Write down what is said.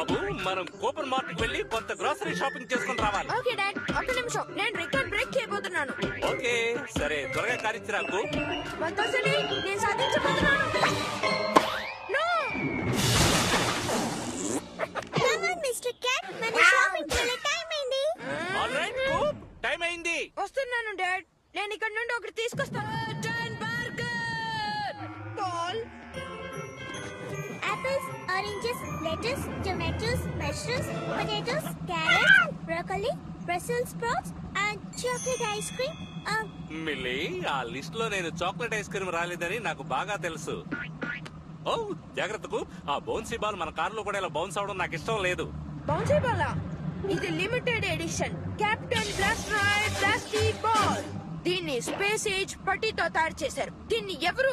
బాబు మనం coupon market వెళ్ళి కొంత గ్రోసరీ షాపింగ్ చేసుకుని రావాలి. ఓకే డాడ్, ఒక్క నిమిషం, నేను రికార్డ్ బ్రేక్ చేయబోతున్నాను. ఓకే సరే, త్వరగా కారిచ్చి రాకు. వద్దసలి, నేను సాధించబోతున్నాను. No! మిస్టర్ క్యాట్, మన షాపింగ్ కి టైం అయింది. ఆల్రైట్ కూప్, టైం అయింది. వస్తున్నాను డాడ్, నేను ఇక్కడ నుండి ఒకటి తీసుకొస్తాను. Apples, oranges, lettuce, tomatoes, mushrooms, potatoes, carrots, broccoli, Brussels sprouts, and chocolate ice cream. Milli, ఆ లిస్ట్ లో నేను చాక్లెట్ ఐస్ క్రీమ్ రాలేదని నాకు బాగా తెలుసు. ఓ జాగ్రత్తకు, ఆ బౌన్సీ బాల్ మన కారులో కూడా ఇలా బౌన్స్ అవడం నాకు ఇష్టం లేదు. బౌన్సీ బాల్, ఇది limited edition captain Blastroid plastic ball. దీన్ని స్పేస్ ఏజ్ పట్టీతో తయారు చేశారు. దీన్ని ఎవరు